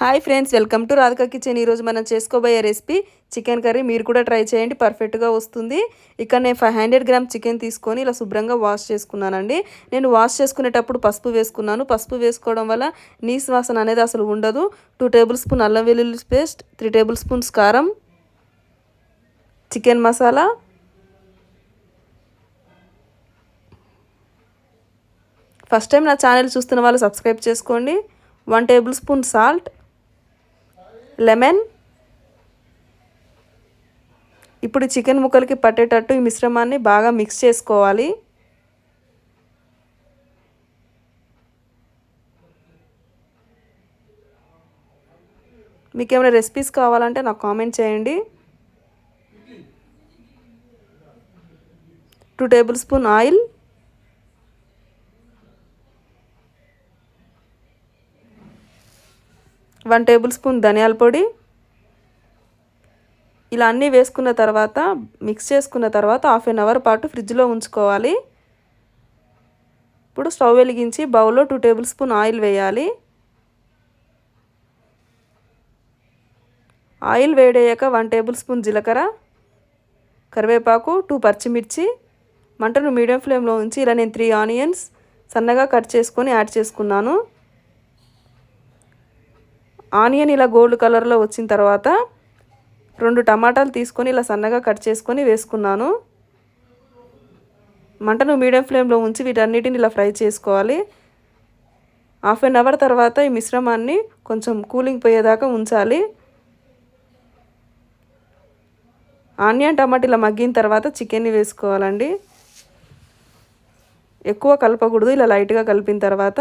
Hi friends, welcome to Radhika kitchen. ఈరోజు మనం చేసుకోబోయే రెసిపీ చికెన్ కర్రీ. మీరు కూడా ట్రై చేయండి, పర్ఫెక్ట్గా వస్తుంది. ఇక్కడ నేను 500 గ్రామ్ చికెన్ తీసుకొని ఇలా శుభ్రంగా వాష్ చేసుకున్నానండి. నేను వాష్ చేసుకునేటప్పుడు పసుపు వేసుకున్నాను. పసుపు వేసుకోవడం వల్ల నీసు వాసన అనేది అసలు ఉండదు. 2 టేబుల్ స్పూన్ అల్లం వెల్లుల్లి పేస్ట్, 3 టేబుల్ స్పూన్స్ కారం, చికెన్ మసాలా, ఫస్ట్ టైం నా ఛానల్ చూస్తున్న వాళ్ళు సబ్స్క్రైబ్ చేసుకోండి, 1 టేబుల్ స్పూన్ సాల్ట్, లెమన్. ఇప్పుడు చికెన్ ముక్కలకి పట్టేటట్టు ఈ మిశ్రమాన్ని బాగా మిక్స్ చేసుకోవాలి. మీకు ఏమైనా రెసిపీస్ కావాలంటే నాకు కామెంట్ చేయండి. 2 table spoon oil, 1 table spoon ధనియాల పొడి. ఇలా అన్నీ వేసుకున్న తర్వాత మిక్స్ చేసుకున్న తర్వాత 1/2 అవర్ పాటు ఫ్రిడ్జ్లో ఉంచుకోవాలి. ఇప్పుడు స్టవ్ వెలిగించి బౌల్లో 2 టేబుల్ స్పూన్ ఆయిల్ వేయాలి. ఆయిల్ వేడయ్యాక 1 టేబుల్ స్పూన్ జీలకర్ర, కరివేపాకు, 2 పచ్చిమిర్చి. మంటను మీడియం ఫ్లేమ్లో ఉంచి ఇలా నేను 3 ఆనియన్స్ సన్నగా కట్ చేసుకొని యాడ్ చేసుకున్నాను. ఆనియన్ ఇలా గోల్డ్ కలర్లో వచ్చిన తర్వాత 2 టమాటాలు తీసుకొని ఇలా సన్నగా కట్ చేసుకొని వేసుకున్నాను. మంటను మీడియం ఫ్లేమ్లో ఉంచి వీటన్నిటిని ఇలా ఫ్రై చేసుకోవాలి. 1/2 అవర్ తర్వాత ఈ మిశ్రమాన్ని కొంచెం కూలింగ్ పోయేదాకా ఉంచాలి. ఆనియన్ టమాటా ఇలా మగ్గిన తర్వాత చికెన్ని వేసుకోవాలండి. ఎక్కువ కలపకూడదు, ఇలా లైట్గా కలిపిన తర్వాత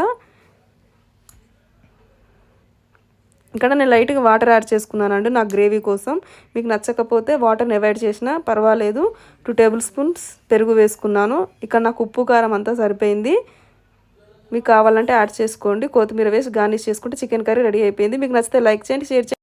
ఇక్కడ నేను లైట్గా వాటర్ యాడ్ చేసుకున్నానండి నా గ్రేవీ కోసం. మీకు నచ్చకపోతే వాటర్ని అవాయిడ్ చేసినా పర్వాలేదు. 2 టేబుల్ స్పూన్స్ పెరుగు వేసుకున్నాను. ఇక్కడ నాకు ఉప్పు కారం అంతా సరిపోయింది. మీకు కావాలంటే యాడ్ చేసుకోండి. కొత్తిమీర వేసి గార్నిష్ చేసుకుంటే చికెన్ కర్రీ రెడీ అయిపోయింది. మీకు నచ్చితే లైక్ చేయండి, షేర్ చేయండి.